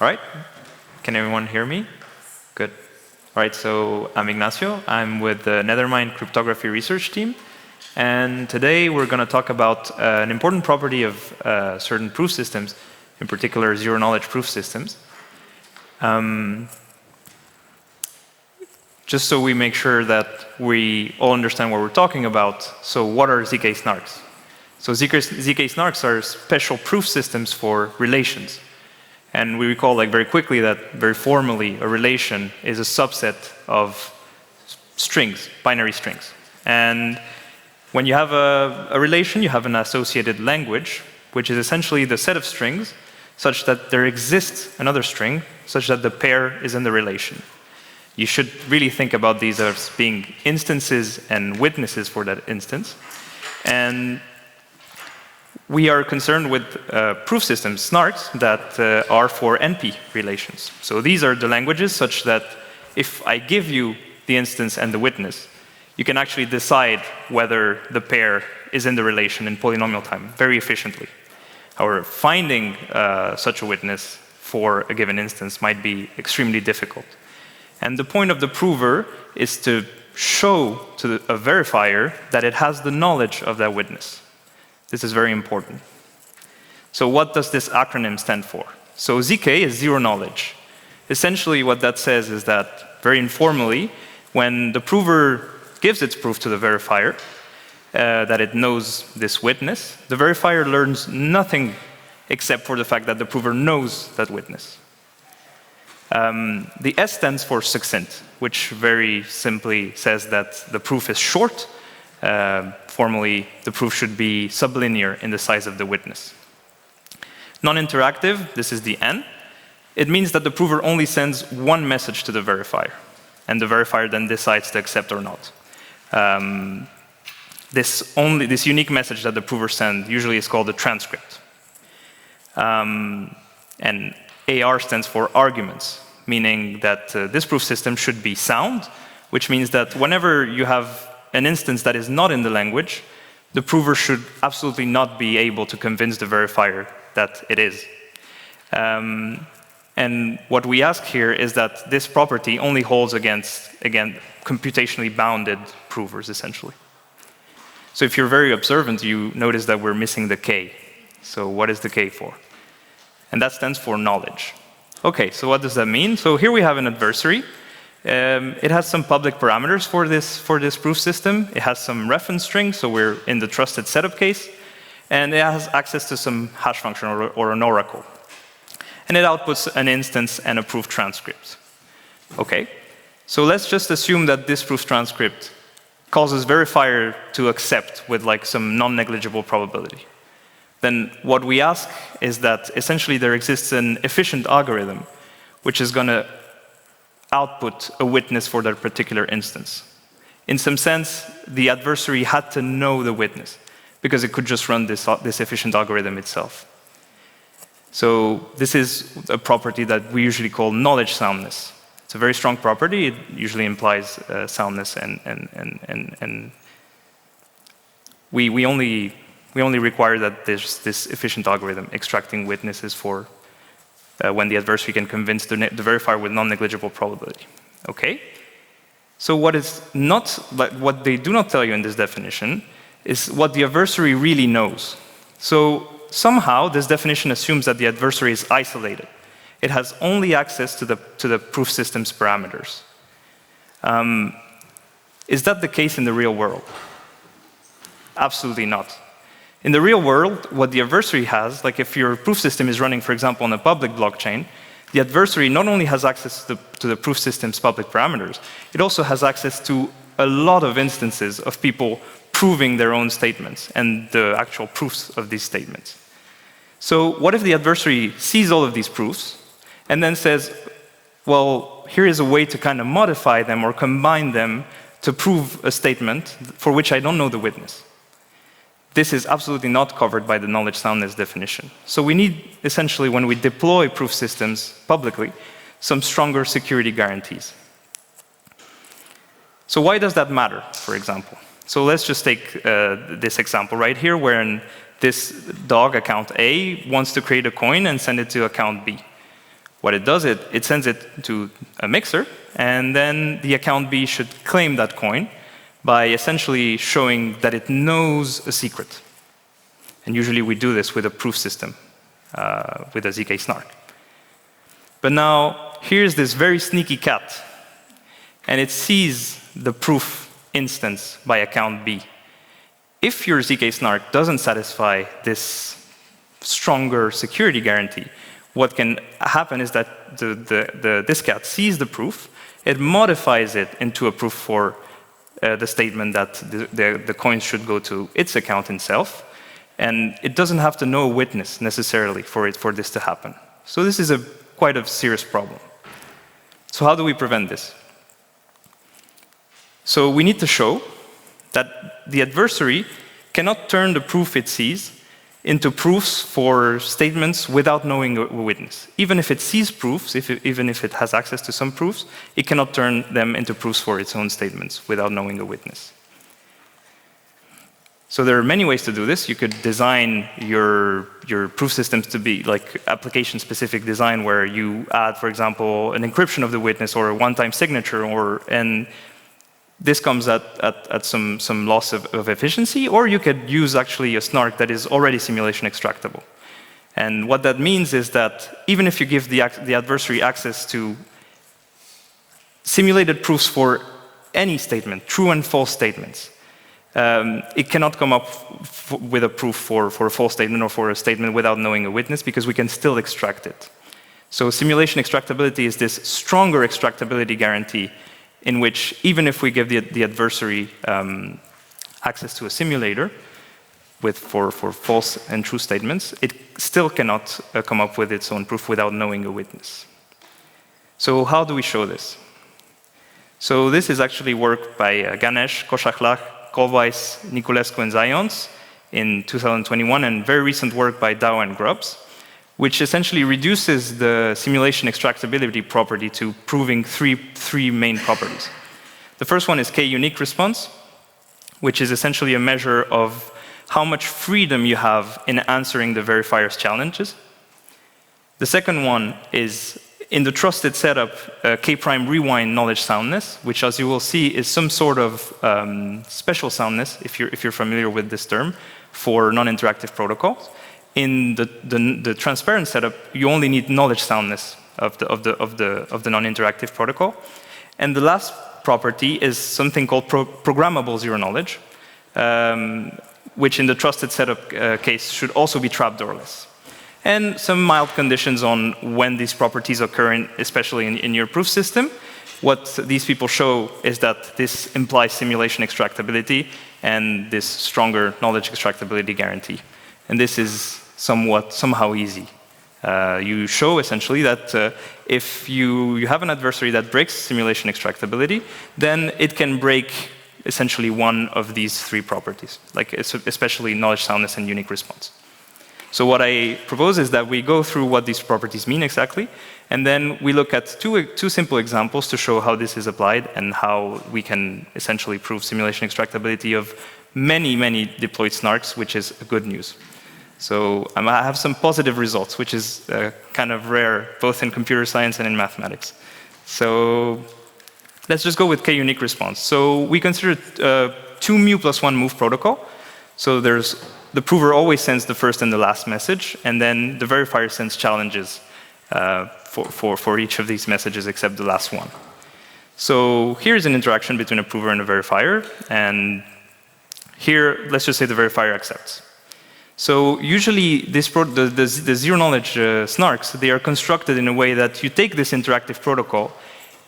All right. Can everyone hear me? Good. All right, so I'm Ignacio. I'm with the Nethermind cryptography research team. And today we're going to talk about an important property of certain proof systems, in particular zero-knowledge proof systems. Just so we make sure that we all understand what we're talking about, so what are zk-SNARKs? So zk-SNARKs are special proof systems for relations. And we recall very quickly that very formally a relation is a subset of strings, binary strings. And when you have a relation, you have an associated language, which is essentially the set of strings such that there exists another string such that the pair is in the relation. You should really think about these as being instances and witnesses for that instance. And we are concerned with proof systems, SNARKs, that are for NP relations. So these are the languages such that if I give you the instance and the witness, you can actually decide whether the pair is in the relation in polynomial time very efficiently. However, finding such a witness for a given instance might be extremely difficult. And the point of the prover is to show to a verifier that it has the knowledge of that witness. This is very important. So what does this acronym stand for? So ZK is zero knowledge. Essentially what that says is that, very informally, when the prover gives its proof to the verifier, that it knows this witness, the verifier learns nothing except for the fact that the prover knows that witness. The S stands for succinct, which very simply says that the proof is short. Formally, the proof should be sublinear in the size of the witness. Non-interactive, this is the N. It means that the prover only sends one message to the verifier, and the verifier then decides to accept or not. This unique message that the prover sends usually is called a transcript. And AR stands for arguments, meaning that this proof system should be sound, which means that whenever you have an instance that is not in the language, the prover should absolutely not be able to convince the verifier that it is. And what we ask here is that this property only holds against, again, computationally bounded provers, essentially. So if you're very observant, you notice that we're missing the K. So what is the K for? And that stands for knowledge. Okay, so what does that mean? So here we have an adversary. It has some public parameters for this proof system. It has some reference strings, so we're in the trusted setup case. And it has access to some hash function or an oracle. And it outputs an instance and a proof transcript. Okay, so let's just assume that this proof transcript causes verifier to accept with some non-negligible probability. Then what we ask is that essentially there exists an efficient algorithm which is going to output a witness for that particular instance. In some sense, the adversary had to know the witness because it could just run this efficient algorithm itself. So this is a property that we usually call knowledge soundness. It's a very strong property. It usually implies soundness, and we only require that there's this efficient algorithm extracting witnesses for when the adversary can convince the verifier with non-negligible probability. Okay? So what they do not tell you in this definition is what the adversary really knows. So somehow this definition assumes that the adversary is isolated. It has only access to the proof system's parameters. Is that the case in the real world? Absolutely not. In the real world, what the adversary has, if your proof system is running, for example, on a public blockchain, the adversary not only has access to the proof system's public parameters, it also has access to a lot of instances of people proving their own statements and the actual proofs of these statements. So what if the adversary sees all of these proofs and then says, well, here is a way to kind of modify them or combine them to prove a statement for which I don't know the witness? This is absolutely not covered by the knowledge soundness definition. So we need, essentially, when we deploy proof systems publicly, some stronger security guarantees. So why does that matter, for example? So let's just take this example right here, wherein this dog, account A, wants to create a coin and send it to account B. What it does, it sends it to a mixer, and then the account B should claim that coin by essentially showing that it knows a secret. And usually we do this with a proof system, with a zk-SNARK. But now, here's this very sneaky cat, and it sees the proof instance by account B. If your zk-SNARK doesn't satisfy this stronger security guarantee, what can happen is that this cat sees the proof, it modifies it into a proof for the statement that the coins should go to its account itself, and it doesn't have to know a witness necessarily for this to happen. So this is quite a serious problem. So how do we prevent this? So we need to show that the adversary cannot turn the proof it sees into proofs for statements without knowing a witness. Even if it sees proofs, even if it has access to some proofs, it cannot turn them into proofs for its own statements without knowing a witness. So there are many ways to do this. You could design your proof systems to be like application-specific design, where you add, for example, an encryption of the witness or a one-time signature, and this comes at some loss of efficiency, or you could use actually a SNARK that is already simulation extractable. And what that means is that even if you give the adversary access to simulated proofs for any statement, true and false statements, it cannot come up with a proof for a false statement or for a statement without knowing a witness, because we can still extract it. So simulation extractability is this stronger extractability guarantee in which even if we give the adversary access to a simulator for false and true statements, it still cannot come up with its own proof without knowing a witness. So how do we show this? So this is actually work by Ganesh, Koshakhlach, Kolbais, Niculescu, and Zions in 2021, and very recent work by Dow and Grubbs, which essentially reduces the simulation extractability property to proving three main properties. The first one is k-unique response, which is essentially a measure of how much freedom you have in answering the verifier's challenges. The second one is, in the trusted setup, k-prime rewind knowledge soundness, which, as you will see, is some sort of special soundness, if you're familiar with this term, for non-interactive protocols. In the transparent setup, you only need knowledge soundness of the non-interactive protocol. And the last property is something called programmable zero knowledge, which in the trusted setup case should also be trapdoorless. And some mild conditions on when these properties occur, especially in your proof system. What these people show is that this implies simulation extractability and this stronger knowledge extractability guarantee. And this is somehow easy. You show essentially that if you have an adversary that breaks simulation extractability, then it can break essentially one of these three properties, like especially knowledge soundness and unique response. So what I propose is that we go through what these properties mean exactly, and then we look at two simple examples to show how this is applied and how we can essentially prove simulation extractability of many deployed SNARKs, which is good news. So I have some positive results, which is kind of rare, both in computer science and in mathematics. So let's just go with k-unique response. So we consider 2 mu plus 1 move protocol. So the prover always sends the first and the last message, and then the verifier sends challenges for each of these messages except the last one. So here's an interaction between a prover and a verifier, and here, let's just say the verifier accepts. So usually the zero knowledge SNARKs, they are constructed in a way that you take this interactive protocol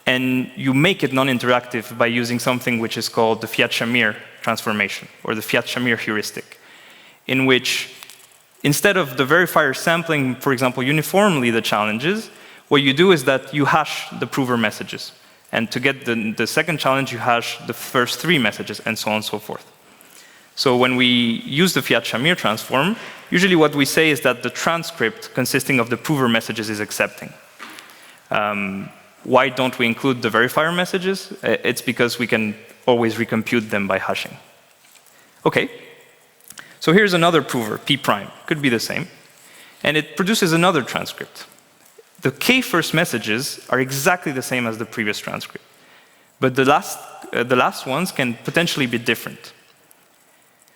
and you make it non-interactive by using something which is called the Fiat-Shamir transformation, or the Fiat-Shamir heuristic, in which instead of the verifier sampling, for example, uniformly the challenges, what you do is that you hash the prover messages. And to get the second challenge, you hash the first 3 messages, and so on and so forth. So when we use the Fiat-Shamir transform, usually what we say is that the transcript consisting of the prover messages is accepting. Why don't we include the verifier messages? It's because we can always recompute them by hashing. Okay. So here's another prover, P prime. Could be the same. And it produces another transcript. the k-first messages are exactly the same as the previous transcript. But the last ones can potentially be different.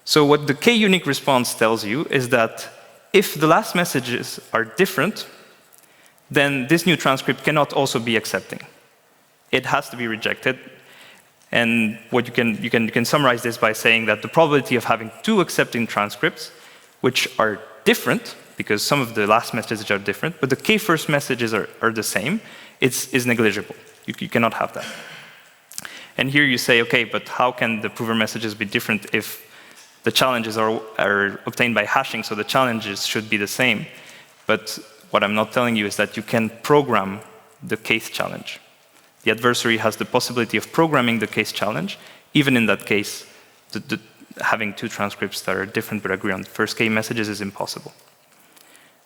So what the k-unique response tells you is that if the last messages are different, then this new transcript cannot also be accepting. It has to be rejected. And what you can summarize this by saying that the probability of having two accepting transcripts, which are different, because some of the last messages are different, but the k-first messages are the same, is negligible. You cannot have that. And here you say, okay, but how can the prover messages be different if the challenges are obtained by hashing, so the challenges should be the same? But what I'm not telling you is that you can program the case challenge. The adversary has the possibility of programming the case challenge. Even in that case, having two transcripts that are different but agree on the first k messages is impossible.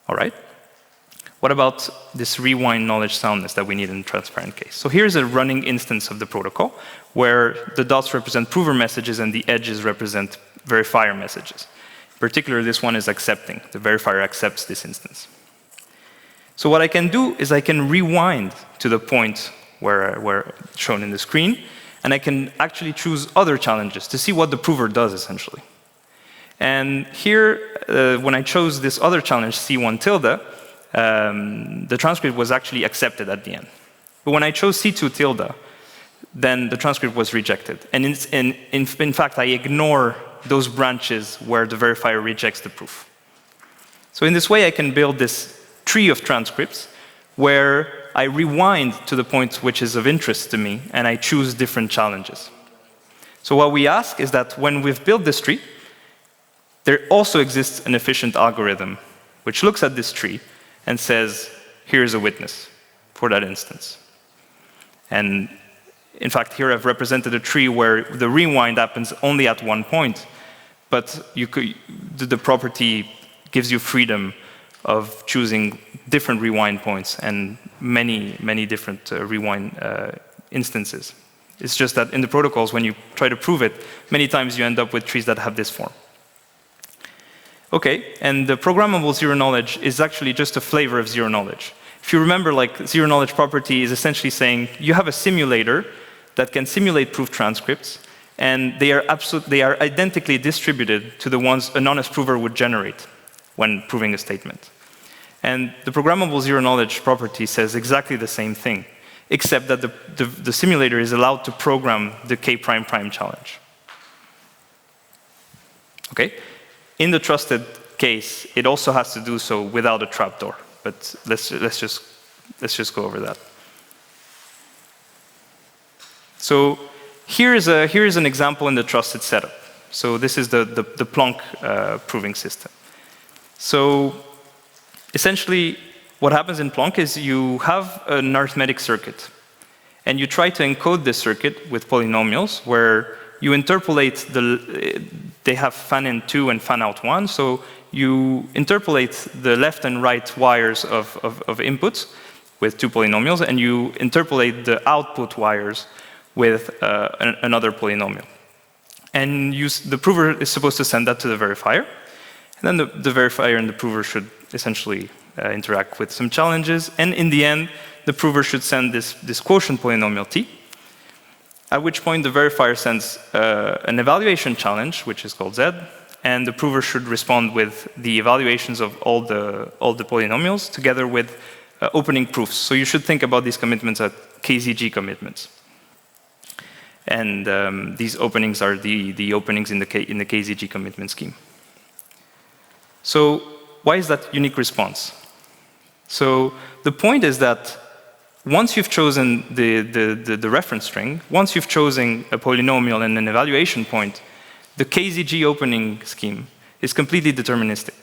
All right? What about this rewind knowledge soundness that we need in a transparent case? So here's a running instance of the protocol where the dots represent prover messages and the edges represent verifier messages. In particular, this one is accepting. The verifier accepts this instance. So what I can do is I can rewind to the point where shown in the screen, and I can actually choose other challenges to see what the prover does, essentially. And here, when I chose this other challenge, C1 tilde, the transcript was actually accepted at the end. But when I chose C2 tilde, then the transcript was rejected. And in fact, I ignore those branches where the verifier rejects the proof. So in this way, I can build this tree of transcripts where I rewind to the point which is of interest to me, and I choose different challenges. So what we ask is that when we've built this tree, there also exists an efficient algorithm which looks at this tree and says, here's a witness for that instance. And in fact, here I've represented a tree where the rewind happens only at one point, but the property gives you freedom of choosing different rewind points and many different rewind instances. It's just that in the protocols, when you try to prove it, many times you end up with trees that have this form. Okay, and the programmable zero knowledge is actually just a flavor of zero knowledge. If you remember, like, zero knowledge property is essentially saying you have a simulator that can simulate proof transcripts, and they are identically distributed to the ones an honest prover would generate when proving a statement. And the programmable zero knowledge property says exactly the same thing, except that the simulator is allowed to program the k-prime prime challenge. Okay? In the trusted case, it also has to do so without a trapdoor, but let's just go over that. So here is an example in the trusted setup. So this is the Plonk proving system. So essentially, what happens in Plonk is you have an arithmetic circuit, and you try to encode this circuit with polynomials where you interpolate they have fan-in 2 and fan-out 1, so you interpolate the left and right wires of inputs with two polynomials, and you interpolate the output wires with another polynomial. And the prover is supposed to send that to the verifier, and then the verifier and the prover should essentially interact with some challenges, and in the end, the prover should send this quotient polynomial t, at which point the verifier sends an evaluation challenge, which is called z, and the prover should respond with the evaluations of all the polynomials together with opening proofs. So you should think about these commitments as KZG commitments. And these openings are the openings in the KZG commitment scheme. So why is that unique response? So the point is that once you've chosen the reference string, once you've chosen a polynomial and an evaluation point, the KZG opening scheme is completely deterministic.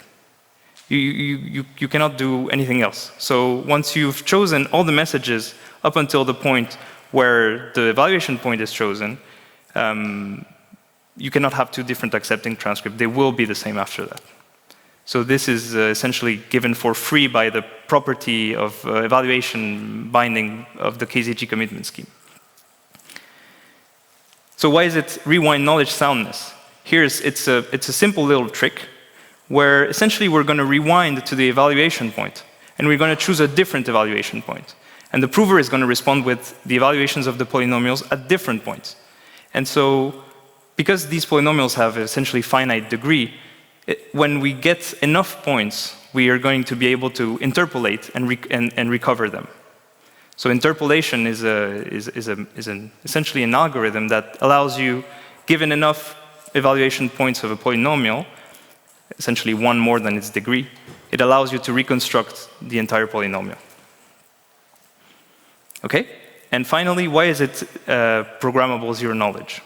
You cannot do anything else. So once you've chosen all the messages up until the point where the evaluation point is chosen, you cannot have two different accepting transcripts. They will be the same after that. So this is essentially given for free by the property of evaluation binding of the KZG commitment scheme. So why is it rewind knowledge soundness? It's a simple little trick where essentially we're going to rewind to the evaluation point. and we're going to choose a different evaluation point. And the prover is going to respond with the evaluations of the polynomials at different points. And so, because these polynomials have essentially finite degree, when we get enough points, we are going to be able to interpolate and recover them. So interpolation is essentially an algorithm that allows you, given enough evaluation points of a polynomial, essentially one more than its degree, it allows you to reconstruct the entire polynomial. Okay? And finally, why is it programmable zero knowledge?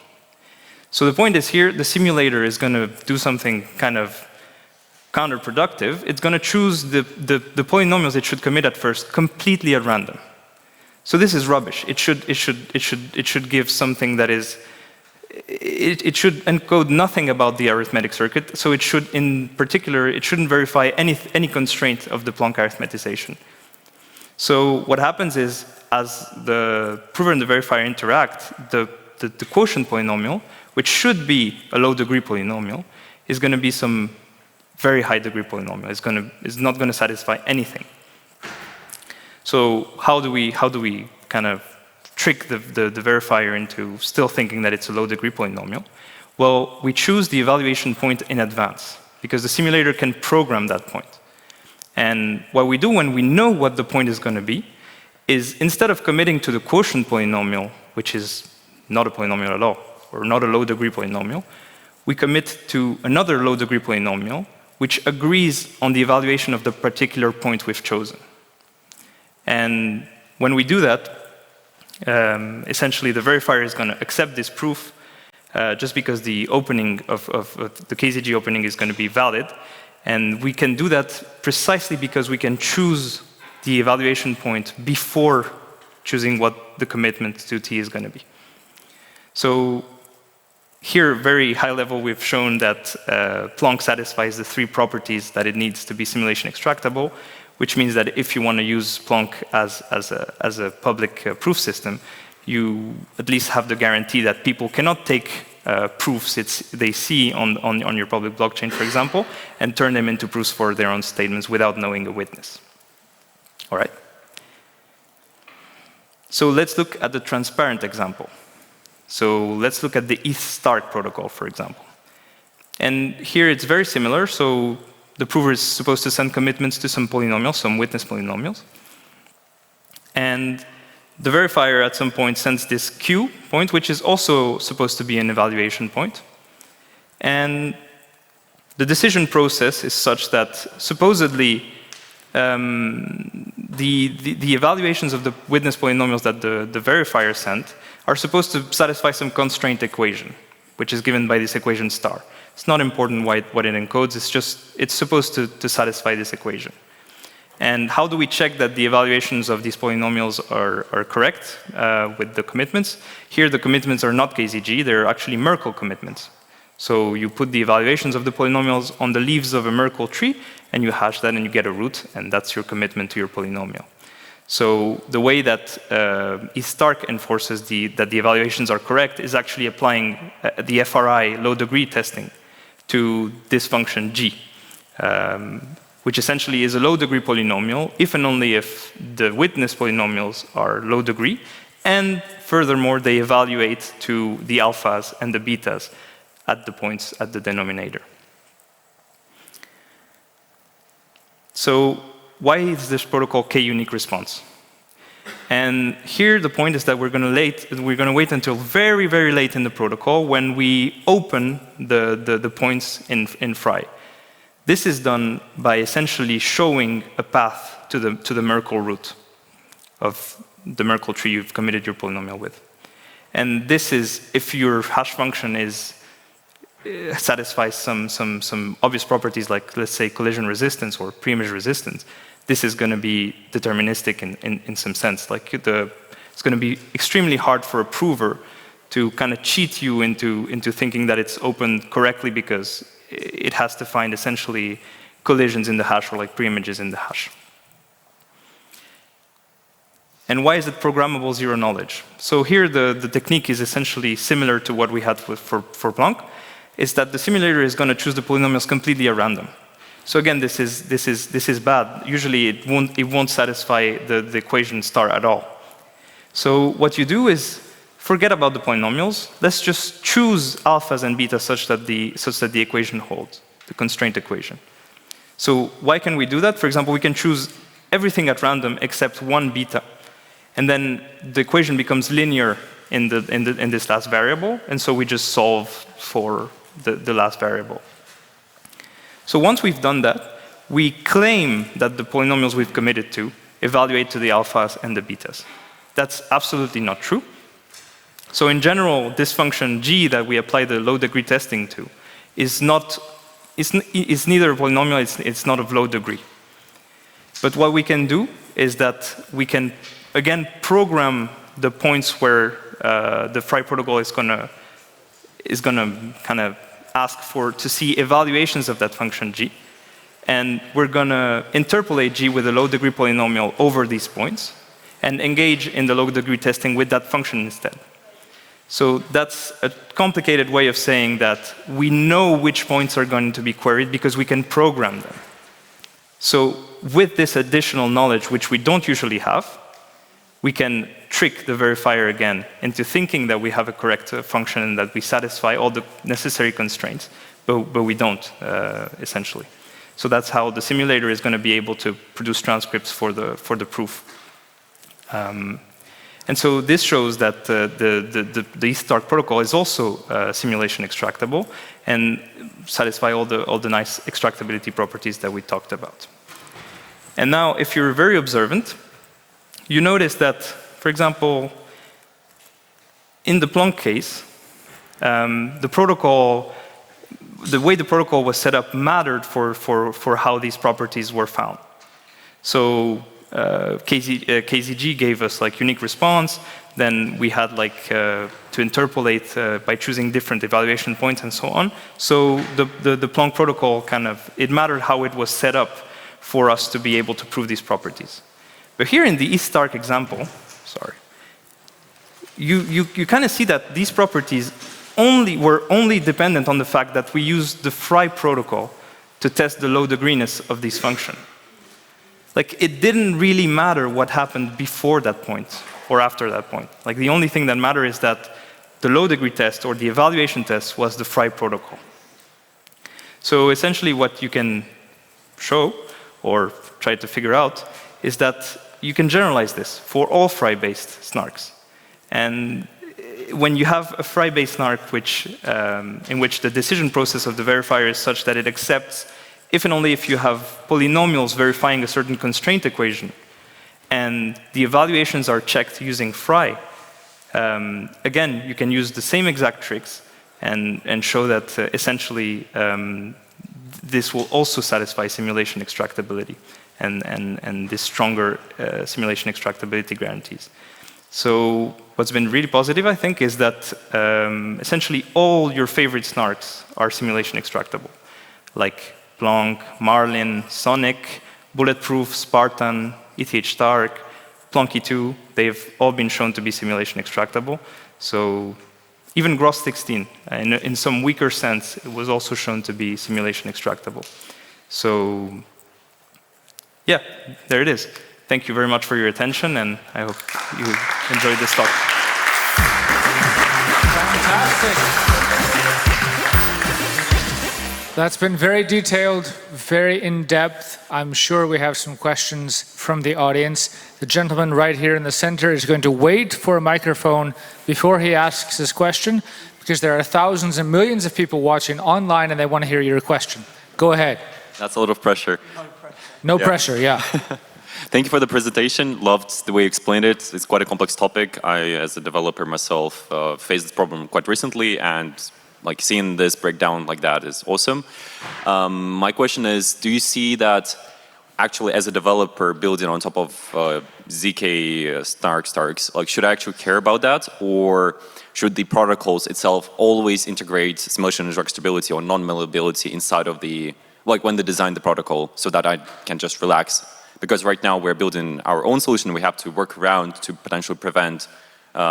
So the point is here, the simulator is going to do something kind of counterproductive. It's going to choose the polynomials it should commit at first completely at random. So this is rubbish. It should give something that is, it should encode nothing about the arithmetic circuit. So it should, in particular, it shouldn't verify any constraint of the Planck arithmetization. So what happens is, as the prover and the verifier interact, the quotient polynomial, which should be a low-degree polynomial, is going to be some very high-degree polynomial. It's not going to satisfy anything. So how do we kind of trick the verifier into still thinking that it's a low-degree polynomial? Well, we choose the evaluation point in advance, because the simulator can program that point. And what we do when we know what the point is going to be is, instead of committing to the quotient polynomial, which is not a polynomial at all, or not a low-degree polynomial, we commit to another low-degree polynomial, which agrees on the evaluation of the particular point we've chosen. And when we do that, essentially the verifier is going to accept this proof just because the opening of the KZG opening is going to be valid. And we can do that precisely because we can choose the evaluation point before choosing what the commitment to T is going to be. So here, very high level, we've shown that Planck satisfies the three properties that it needs to be simulation extractable, which means that if you want to use Planck as a public proof system, you at least have the guarantee that people cannot take proofs they see on your public blockchain, for example, and turn them into proofs for their own statements without knowing a witness. All right? So let's look at the transparent example. So let's look at the ethSTARK protocol, for example. And here it's very similar. So the prover is supposed to send commitments to some polynomials, some witness polynomials. And the verifier at some point sends this Q point, which is also supposed to be an evaluation point. And the decision process is such that supposedly the evaluations of the witness polynomials that the verifier sent are supposed to satisfy some constraint equation, which is given by this equation star. It's not important what it encodes, it's supposed to satisfy this equation. And how do we check that the evaluations of these polynomials are correct with the commitments? Here the commitments are not KZG, they're actually Merkle commitments. So you put the evaluations of the polynomials on the leaves of a Merkle tree, and you hash that and you get a root, and that's your commitment to your polynomial. So the way that ethSTARK enforces that the evaluations are correct is actually applying the FRI low-degree testing to this function G, which essentially is a low-degree polynomial if and only if the witness polynomials are low-degree, and furthermore, they evaluate to the alphas and the betas at the points at the denominator. So why is this protocol k-unique response? And here the point is that we're going to wait until very, very late in the protocol when we open the points in Fry. This is done by essentially showing a path to the Merkle root of the Merkle tree you've committed your polynomial with. And this is if your hash function satisfies some obvious properties like, let's say, collision resistance or preimage resistance. This is going to be deterministic in some sense. Like it's going to be extremely hard for a prover to kind of cheat you into thinking that it's opened correctly because it has to find essentially collisions in the hash or like preimages in the hash. And why is it programmable zero knowledge? So here the technique is essentially similar to what we had for Planck, is that the simulator is going to choose the polynomials completely at random. So again, this is bad. Usually it won't satisfy the equation star at all. So what you do is forget about the polynomials. Let's just choose alphas and betas such that the equation holds, the constraint equation. So why can we do that? For example, we can choose everything at random except one beta. And then the equation becomes linear in this last variable, and so we just solve for the last variable. So once we've done that, we claim that the polynomials we've committed to evaluate to the alphas and the betas. That's absolutely not true. So in general, this function g that we apply the low degree testing to is neither a polynomial, it's not of low degree. But what we can do is that we can, again, program the points where the Frye protocol is gonna kind of ask to see evaluations of that function g. And we're gonna interpolate g with a low degree polynomial over these points and engage in the low degree testing with that function instead. So that's a complicated way of saying that we know which points are going to be queried because we can program them. So with this additional knowledge, which we don't usually have, we can trick the verifier again into thinking that we have a correct function and that we satisfy all the necessary constraints, but we don't, essentially. So that's how the simulator is going to be able to produce transcripts for the proof. And so this shows that the ethSTARK protocol is also simulation extractable and satisfy all the nice extractability properties that we talked about. And now, if you're very observant, you notice that, for example, in the Planck case, the way the protocol was set up mattered for how these properties were found. So KZG gave us like unique response. Then we had like to interpolate by choosing different evaluation points and so on. So the Planck protocol it mattered how it was set up for us to be able to prove these properties. But here in the ethSTARK example, you kind of see that these properties were only dependent on the fact that we used the Frye protocol to test the low degreeness of this function. Like, it didn't really matter what happened before that point or after that point. Like, the only thing that mattered is that the low degree test or the evaluation test was the Frye protocol. So essentially what you can show or try to figure out is that you can generalize this for all Frye-based SNARKs. And when you have a Frye-based SNARK in which the decision process of the verifier is such that it accepts if and only if you have polynomials verifying a certain constraint equation, and the evaluations are checked using Frye, again, you can use the same exact tricks and show that essentially this will also satisfy simulation extractability and this stronger simulation extractability guarantees. So what's been really positive, I think, is that essentially all your favorite SNARKs are simulation extractable, like Planck, Marlin, Sonic, Bulletproof, Spartan, ethSTARK, Planck E2, they've all been shown to be simulation extractable. So even Gross 16, in some weaker sense, it was also shown to be simulation extractable. So yeah, there it is. Thank you very much for your attention, and I hope you enjoyed this talk. Fantastic. That's been very detailed, very in-depth. I'm sure we have some questions from the audience. The gentleman right here in the center is going to wait for a microphone before he asks his question, because there are thousands and millions of people watching online and they want to hear your question. Go ahead. That's a lot of pressure. No pressure, yeah. Thank you for the presentation. Loved the way you explained it. It's quite a complex topic. I, as a developer myself, faced this problem quite recently, and like seeing this breakdown like that is awesome. My question is, do you see that actually as a developer building on top of zk-SNARKs, like should I actually care about that, or should the protocols itself always integrate simulation extractability or non-malleability inside of the, like when they design the protocol, so that I can just relax? Because right now we're building our own solution, we have to work around to potentially prevent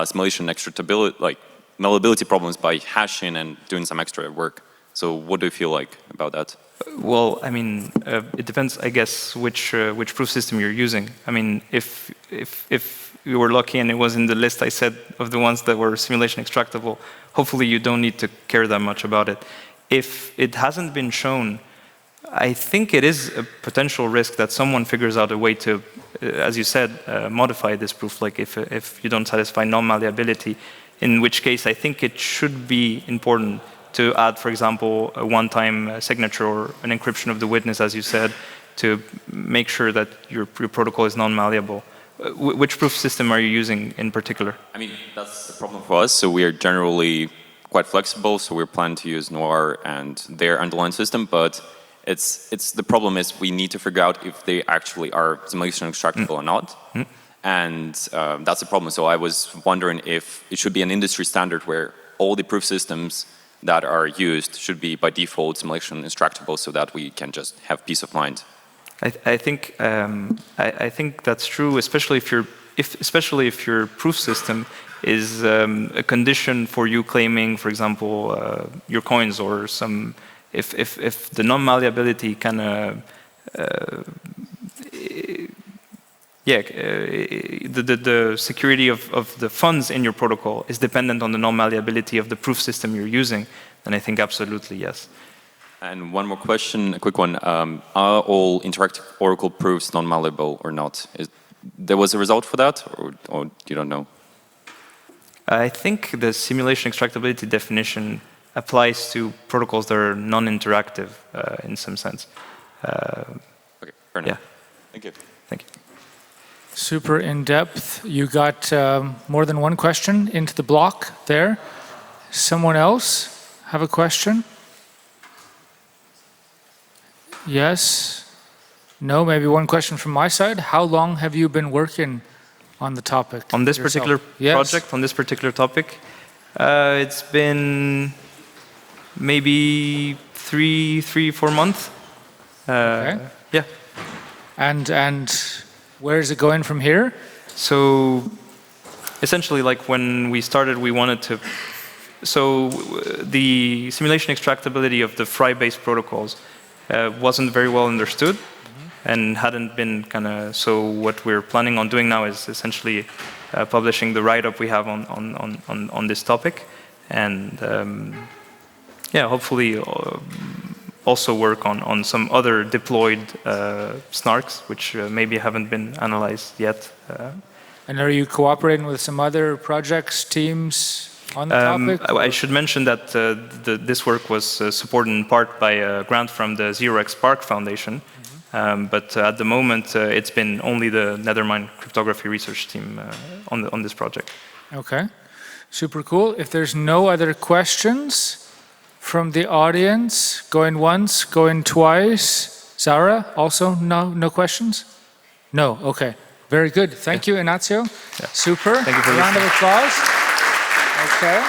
simulation extractability, like malleability problems by hashing and doing some extra work. So what do you feel like about that? Well, I mean, it depends, I guess, which proof system you're using. I mean, if you were lucky and it was in the list I said of the ones that were simulation extractable, hopefully you don't need to care that much about it. If it hasn't been shown, I think it is a potential risk that someone figures out a way to, as you said, modify this proof, like if you don't satisfy non-malleability, in which case I think it should be important to add, for example, a one-time signature or an encryption of the witness, as you said, to make sure that your protocol is non-malleable. Which proof system are you using in particular? I mean, that's the problem for us. So we are generally quite flexible. So we're planning to use Noir and their underlying system, but it's the problem is we need to figure out if they actually are simulation extractable or not. And that's the problem. So I was wondering if it should be an industry standard where all the proof systems that are used should be by default simulation extractable so that we can just have peace of mind. I think that's true, especially if your proof system is a condition for you claiming, for example, your coins or some. If the non-malleability kind of the security of the funds in your protocol is dependent on the non-malleability of the proof system you're using, then I think absolutely yes. And one more question, a quick one. Are all interactive Oracle proofs non-malleable or not? There was a result for that, or you don't know? I think the simulation extractability definition applies to protocols that are non-interactive in some sense. Okay, fair enough. Yeah. Thank you. Thank you. Super in-depth. You got more than one question into the block there. Someone else have a question? Yes? No? Maybe one question from my side. How long have you been working on the topic? On this yourself? particular Yes. project, on this particular topic, it's been maybe 4 months. Okay. Yeah. And where is it going from here? So essentially, like when we started, we wanted to. So the simulation extractability of the Fry-based protocols wasn't very well understood and hadn't been kind of. So what we're planning on doing now is essentially publishing the write-up we have on this topic, and yeah, hopefully also work on some other deployed SNARKs, which maybe haven't been analyzed yet. And are you cooperating with some other projects, teams on the topic? I should mention that this work was supported in part by a grant from the zk-SNARK Foundation, but at the moment it's been only the Nethermind cryptography research team on this project. Okay, super cool. If there's no other questions from the audience, going once, going twice. Zara, also no questions? No, okay. Very good. Thank you, Ignacio. Yeah. Super. Thank you for a round of applause. Okay.